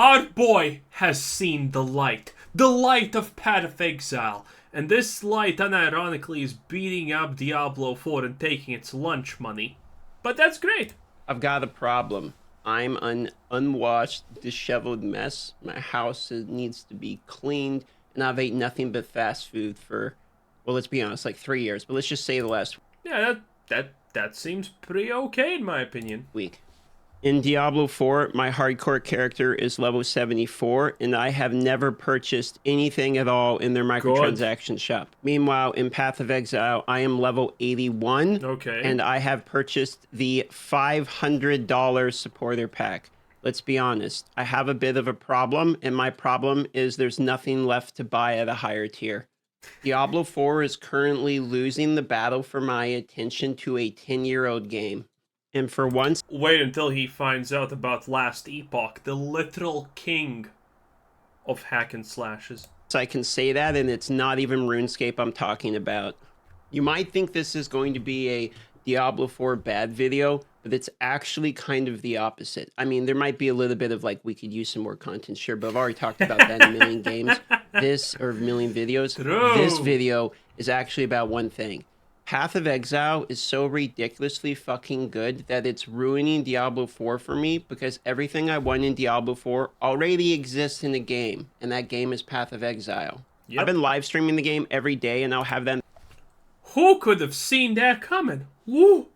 our boy has seen the light of Path of Exile. And this light, unironically, is beating up Diablo 4 and taking its lunch money. But that's great. I've got a problem. I'm an unwashed, disheveled mess. My house needs to be cleaned, and I've ate nothing but fast food for, well, let's be honest, like 3 years. But let's just say the last Yeah, that seems pretty okay in my opinion. week. In Diablo 4, my hardcore character is level 74, and I have never purchased anything at all in their microtransaction shop. Meanwhile, in Path of Exile, I am level 81, Okay. and I have purchased the $500 supporter pack. Let's be honest, I have a bit of a problem, and my problem is there's nothing left to buy at a higher tier. Diablo 4 is currently losing the battle for my attention to a 10-year-old game. And for once, Wait until he finds out about Last Epoch, the literal king of hack and slashes. I can say that, and it's not even RuneScape I'm talking about. You might think this is going to be a Diablo 4 bad video, but it's actually kind of the opposite. I mean, there might be a little bit of like, we could use some more content, sure, but I've already talked about that in a million games. Or a million videos. True. This video is actually about one thing. Path of Exile is so ridiculously fucking good that it's ruining Diablo 4 for me because everything I want in Diablo 4 already exists in the game, and that game is Path of Exile. Yep. I've been live streaming the game every day, and I'll have them. Who could have seen that coming? Who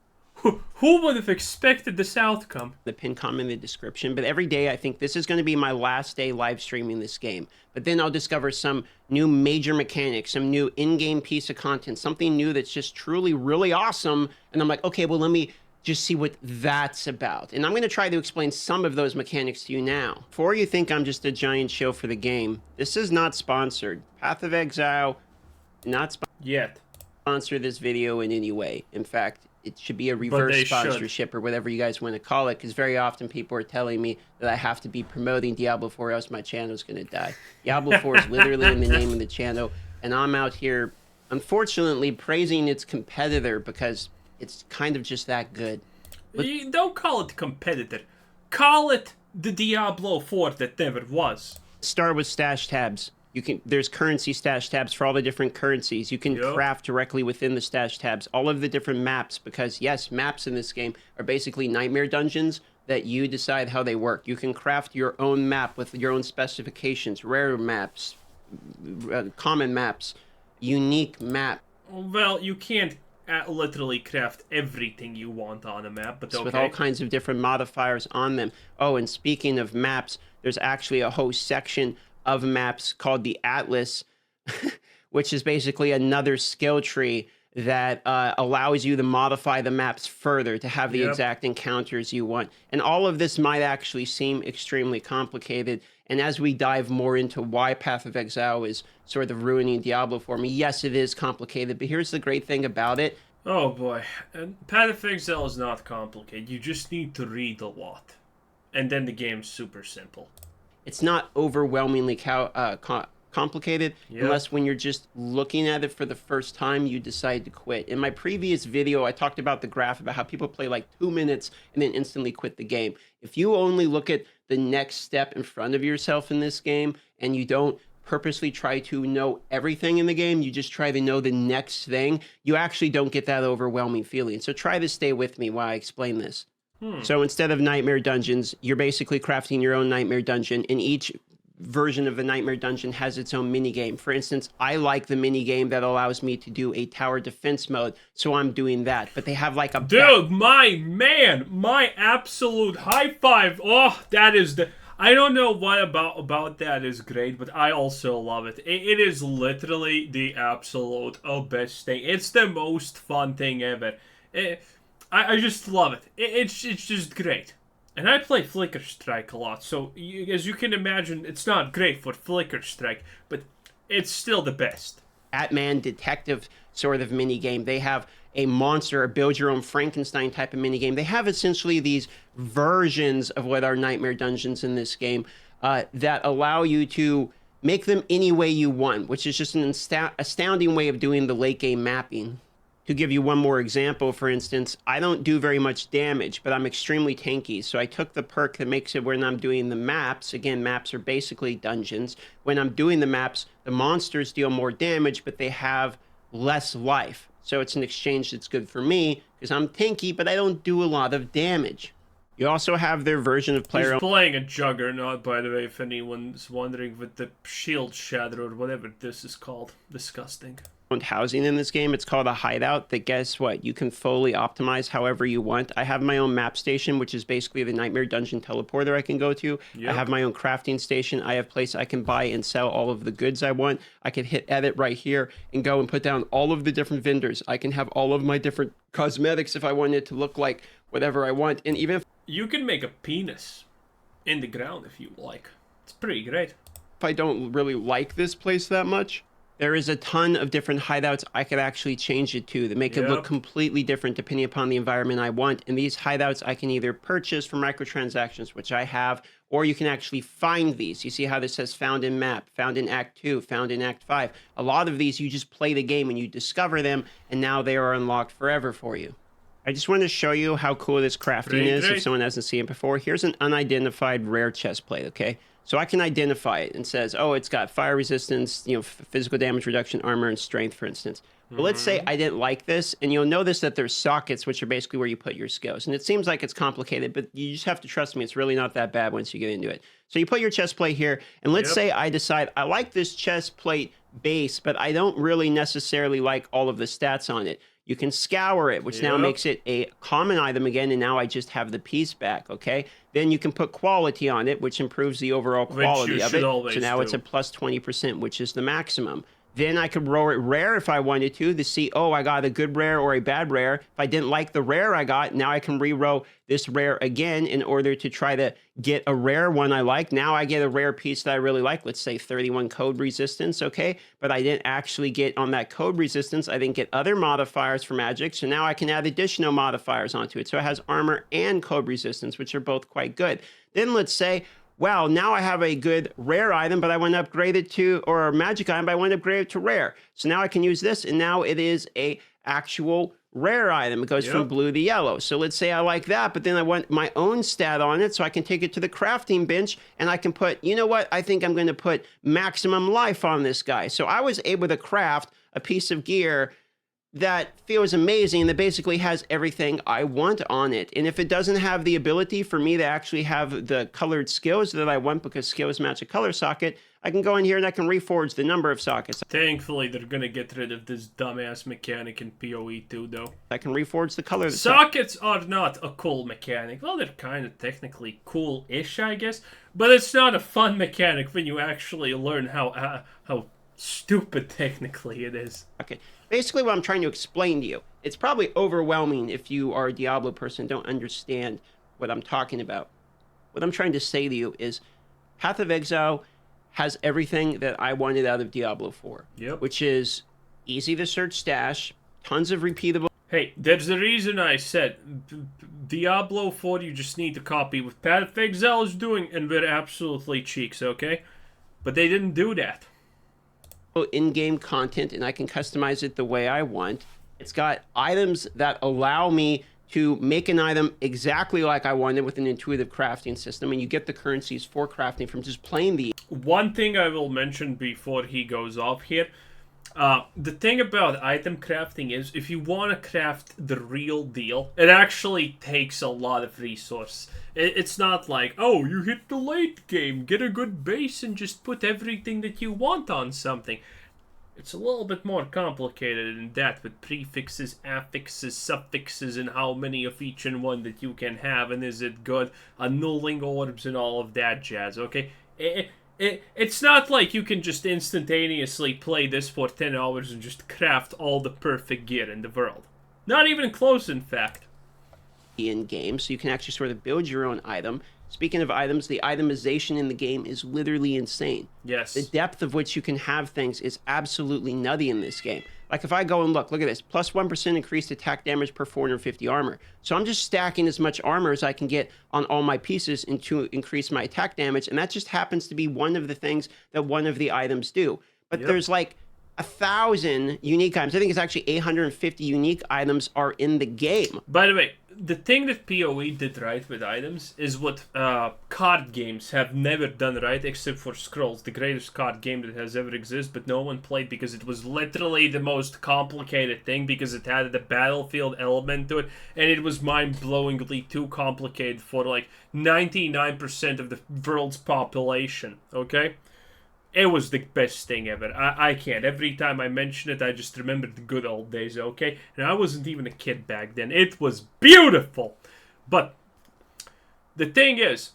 would have expected this outcome? The pinned comment in the description, but every day I think this is going to be my last day live streaming this game. But then I'll discover some new major mechanic, some new in-game piece of content, something new that's just truly really awesome. And I'm like, okay, well, let me just see what that's about. And I'm going to try to explain some of those mechanics to you now. Before you think I'm just a giant show for the game, this is not sponsored. Path of Exile, not Yet. sponsor this video in any way. In fact, it should be a reverse sponsorship or whatever you guys want to call it, because very often people are telling me that I have to be promoting Diablo 4 or else my channel is going to die. Diablo 4 is literally in the name of the channel, and I'm out here, unfortunately, praising its competitor because it's kind of just that good. You don't call it competitor. Call it the Diablo 4 that never was. Start with stash tabs. There's currency stash tabs for all the different currencies. You can craft directly within the stash tabs. All of the different maps, because yes, maps in this game are basically nightmare dungeons that you decide how they work. You can craft your own map with your own specifications, rare maps, common maps, unique map. Well, you can't literally craft everything you want on a map, but okay. With all kinds of different modifiers on them. Oh, and speaking of maps, there's actually a whole section of maps called the Atlas, which is basically another skill tree that allows you to modify the maps further to have the exact encounters you want. And all of this might actually seem extremely complicated. And as we dive more into why Path of Exile is sort of ruining Diablo for me, yes, it is complicated, but here's the great thing about it. Oh boy, Path of Exile is not complicated. You just need to read a lot. And then the game's super simple. It's not overwhelmingly complicated unless when you're just looking at it for the first time, you decide to quit. In my previous video, I talked about the graph about how people play like 2 minutes and then instantly quit the game. If you only look at the next step in front of yourself in this game and you don't purposely try to know everything in the game, you just try to know the next thing, you actually don't get that overwhelming feeling. So try to stay with me while I explain this. So instead of nightmare dungeons, you're basically crafting your own nightmare dungeon, and each version of the nightmare dungeon has its own mini game. For instance, I like the mini game that allows me to do a tower defense mode, so I'm doing that. But they have like a dude, my absolute high five. Oh, that is the. I don't know what about that is great, but I also love it. It is literally the absolute best thing. It's the most fun thing ever. I just love it. It's just great. And I play Flicker Strike a lot, so as you can imagine, it's not great for Flicker Strike, but it's still the best. Batman detective sort of minigame. They have a monster, a build your own Frankenstein type of minigame. They have essentially these versions of what are nightmare dungeons in this game that allow you to make them any way you want, which is just an astounding way of doing the late game mapping. To give you one more example, for instance, I don't do very much damage, but I'm extremely tanky. So I took the perk that makes it when I'm doing the maps, again, maps are basically dungeons. When I'm doing the maps, the monsters deal more damage, but they have less life. So it's an exchange that's good for me because I'm tanky, but I don't do a lot of damage. You also have their version of player. He's playing a Juggernaut, by the way, if anyone's wondering, with the shield shadow or whatever this is called. Disgusting. Housing in this game. It's called a hideout that, guess what, you can fully optimize however you want. I have my own map station, which is basically the Nightmare Dungeon teleporter I can go to. Yep. I have my own crafting station. I have place I can buy and sell all of the goods I want. I can hit edit right here and go and put down all of the different vendors. I can have all of my different cosmetics if I want it to look like whatever I want. And even if you can make a penis in the ground if you like. It's pretty great. If I don't really like this place that much, there is a ton of different hideouts I could actually change it to make it look completely different depending upon the environment I want. And these hideouts I can either purchase from microtransactions, which I have, or you can actually find these. You see how this says found in map, found in Act 2, found in Act 5. A lot of these you just play the game and you discover them, and now they are unlocked forever for you. I just wanted to show you how cool this crafting is if someone hasn't seen it before. Here's an unidentified rare chest plate, okay? So I can identify it and says, oh, it's got fire resistance, physical damage reduction, armor, and strength, for instance. But let's say I didn't like this, and you'll notice that there's sockets, which are basically where you put your skills. And it seems like it's complicated, but you just have to trust me. It's really not that bad once you get into it. So you put your chest plate here, and let's say I decide I like this chest plate base, but I don't really necessarily like all of the stats on it. You can scour it, which now makes it a common item again, and now I just have the piece back, okay? Then you can put quality on it, which improves the overall quality of it. So now it's a plus 20%, which is the maximum. Then I could roll it rare if I wanted to see, oh, I got a good rare or a bad rare. If I didn't like the rare I got, now I can re-roll this rare again in order to try to get a rare one I like. Now I get a rare piece that I really like. Let's say 31 code resistance, okay? But I didn't actually get on that code resistance. I didn't get other modifiers for magic. So now I can add additional modifiers onto it. So it has armor and code resistance, which are both quite good. Then let's say, wow, now I have a good rare item, but I want to upgrade it to, or a magic item, but I want to upgrade it to rare. So now I can use this, and now it is a actual rare item. It goes from blue to yellow. So let's say I like that, but then I want my own stat on it, so I can take it to the crafting bench, and I can put, you know what, I think I'm going to put maximum life on this guy. So I was able to craft a piece of gear that feels amazing, that basically has everything I want on it. And if it doesn't have the ability for me to actually have the colored skills that I want because skills match a color socket, I can go in here and I can reforge the number of sockets. Thankfully, they're going to get rid of this dumbass mechanic in PoE 2, though. I can reforge the color of the sockets are not a cool mechanic. Well, they're kind of technically cool-ish, I guess. But it's not a fun mechanic when you actually learn how stupid technically it is. Okay. Basically, what I'm trying to explain to you, it's probably overwhelming if you are a Diablo person and don't understand what I'm talking about. What I'm trying to say to you is Path of Exile has everything that I wanted out of Diablo 4, which is easy to search stash, tons of repeatable... Hey, there's the reason I said Diablo 4 you just need to copy what Path of Exile is doing, and we're absolutely cheeks, okay? But they didn't do that. In-game content, and I can customize it the way I want. It's got items that allow me to make an item exactly like I wanted with an intuitive crafting system, and you get the currencies for crafting from just playing the... One thing I will mention before he goes off here, the thing about item crafting is if you want to craft the real deal, it actually takes a lot of resource. It's not like, oh, you hit the late game, get a good base and just put everything that you want on something. It's a little bit more complicated than that, with prefixes, affixes, suffixes, and how many of each and one that you can have, and is it good, annulling orbs and all of that jazz, okay? It's not like you can just instantaneously play this for 10 hours and just craft all the perfect gear in the world. Not even close, in fact. In game, so you can actually sort of build your own item. Speaking of items, the itemization in the game is literally insane. Yes. The depth of which you can have things is absolutely nutty in this game. Like if I go and look at this, plus 1% increased attack damage per 450 armor. So I'm just stacking as much armor as I can get on all my pieces and to increase my attack damage, and that just happens to be one of the things that one of the items do. But there's like 1,000 unique items. I think it's actually 850 unique items are in the game. By the way, the thing that PoE did right with items is what card games have never done right, except for Scrolls, the greatest card game that has ever existed, but no one played because it was literally the most complicated thing, because it had the battlefield element to it, and it was mind-blowingly too complicated for like 99% of the world's population, okay? It was the best thing ever. I can't. Every time I mention it, I just remember the good old days, okay? And I wasn't even a kid back then. It was beautiful. But the thing is,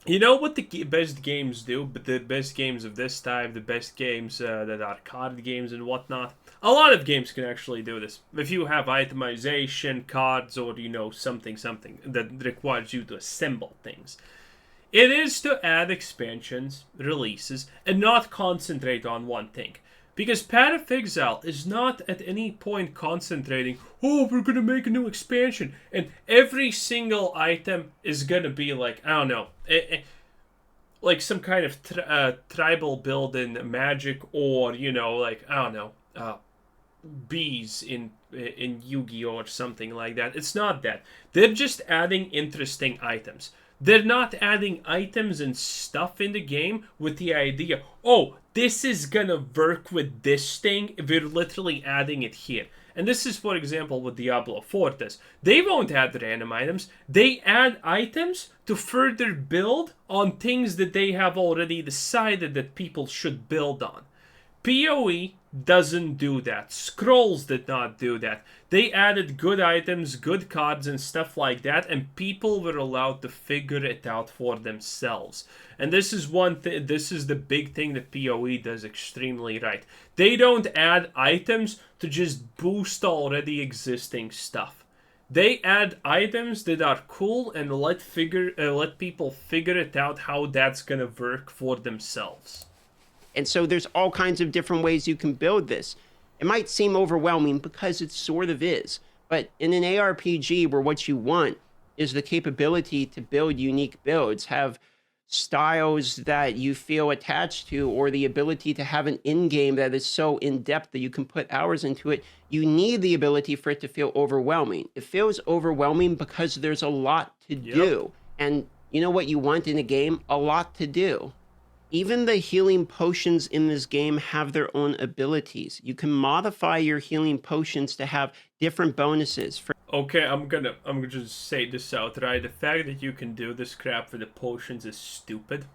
you know what the best games do? But the best games of this type, the best games that are card games and whatnot, a lot of games can actually do this. If you have itemization, cards, or, you know, something that requires you to assemble things. It is to add expansions, releases, and not concentrate on one thing. Because Path of Exile is not at any point concentrating, oh, we're gonna make a new expansion, and every single item is gonna be like, I don't know, like some kind of tribal build in Magic, or, you know, like, I don't know, bees in Yu-Gi-Oh! Or something like that. It's not that. They're just adding interesting items. They're not adding items and stuff in the game with the idea, oh, this is gonna work with this thing. We're literally adding it here. And this is, for example, what Diablo 4 does. They won't add random items. They add items to further build on things that they have already decided that people should build on. PoE doesn't do that. Scrolls did not do that. They added good items, good cards, and stuff like that, and people were allowed to figure it out for themselves. And this is this is the big thing that PoE does extremely right. They don't add items to just boost already existing stuff. They add items that are cool and let people figure it out how that's gonna work for themselves. And so there's all kinds of different ways you can build this. It might seem overwhelming because it sort of is. But in an ARPG where what you want is the capability to build unique builds, have styles that you feel attached to, or the ability to have an in-game that is so in-depth that you can put hours into it, you need the ability for it to feel overwhelming. It feels overwhelming because there's a lot to do. And you know what you want in a game? A lot to do. Even the healing potions in this game have their own abilities. You can modify your healing potions to have different bonuses. Okay, I'm gonna just say this outright. The fact that you can do this crap for the potions is stupid.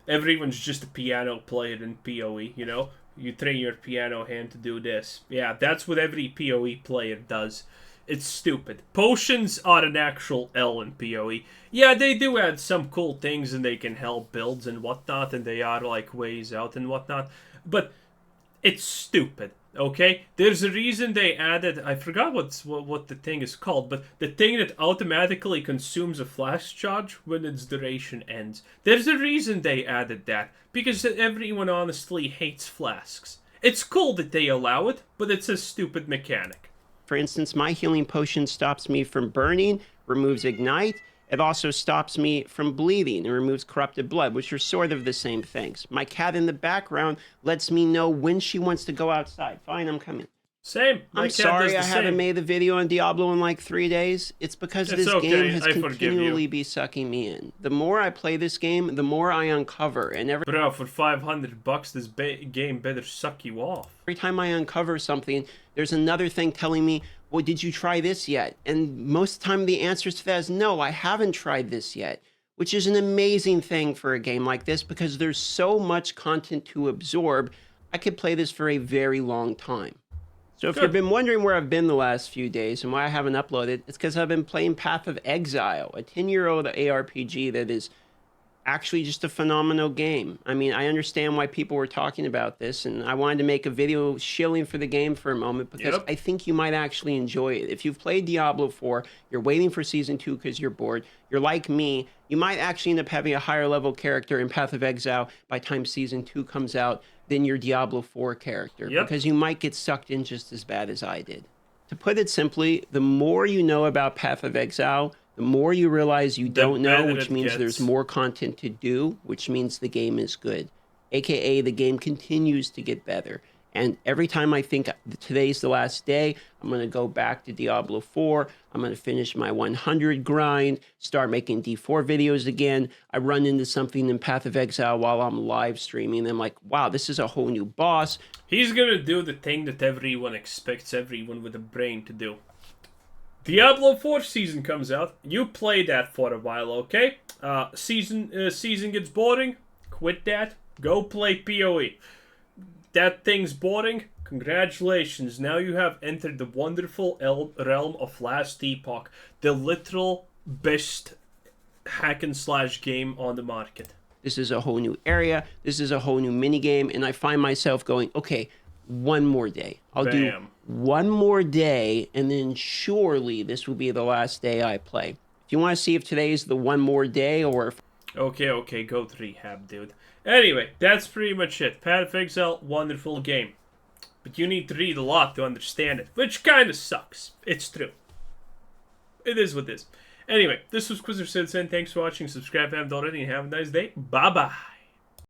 Everyone's just a piano player in PoE, you know? You train your piano hand to do this. Yeah, that's what every PoE player does. It's stupid. Potions are an actual L in PoE. Yeah, they do add some cool things and they can help builds and whatnot, and they are like ways out and whatnot, but it's stupid, okay? There's a reason they added, I forgot what the thing is called, but the thing that automatically consumes a flask charge when its duration ends. There's a reason they added that, because everyone honestly hates flasks. It's cool that they allow it, but it's a stupid mechanic. For instance, my healing potion stops me from burning, removes ignite. It also stops me from bleeding and removes corrupted blood, which are sort of the same things. My cat in the background lets me know when she wants to go outside. Fine, I'm coming. Same. I'm sorry I haven't made the video on Diablo in like 3 days. It's because this game has continually been sucking me in. The more I play this game, the more I uncover. And Bro, for $500, this game better suck you off. Every time I uncover something, there's another thing telling me, well, did you try this yet? And most of the time the answer to that is no, I haven't tried this yet. Which is an amazing thing for a game like this because there's so much content to absorb. I could play this for a very long time. So if you've been wondering where I've been the last few days and why I haven't uploaded, it's because I've been playing Path of Exile, a 10-year-old ARPG that is actually just a phenomenal game. I mean, I understand why people were talking about this, and I wanted to make a video shilling for the game for a moment because I think you might actually enjoy it. If you've played Diablo 4, you're waiting for Season 2 because you're bored, you're like me, you might actually end up having a higher level character in Path of Exile by the time Season 2 comes out than your Diablo 4 character, because you might get sucked in just as bad as I did. To put it simply, the more you know about Path of Exile, the more you realize you don't know, which means there's more content to do, which means the game is good. AKA, the game continues to get better. And every time I think today's the last day, I'm going to go back to Diablo 4. I'm going to finish my 100 grind, start making D4 videos again. I run into something in Path of Exile while I'm live streaming. And I'm like, wow, this is a whole new boss. He's going to do the thing that everyone expects everyone with a brain to do. Diablo 4 season comes out. You play that for a while, okay? Season gets boring. Quit that. Go play PoE. That thing's boring. Congratulations. Now you have entered the wonderful realm of Last Epoch. The literal best hack and slash game on the market. This is a whole new area. This is a whole new minigame. And I find myself going, okay, one more day. I'll do one more day, and then surely this will be the last day I play. If you want to see if today's the one more day or if... Okay, go to rehab, dude. Anyway, that's pretty much it. Path of Exile, wonderful game. But you need to read a lot to understand it, which kind of sucks. It's true. It is what it is. Anyway, this was Quizzer Citizen. Thanks for watching. Subscribe if you haven't already, and have a nice day. Bye-bye.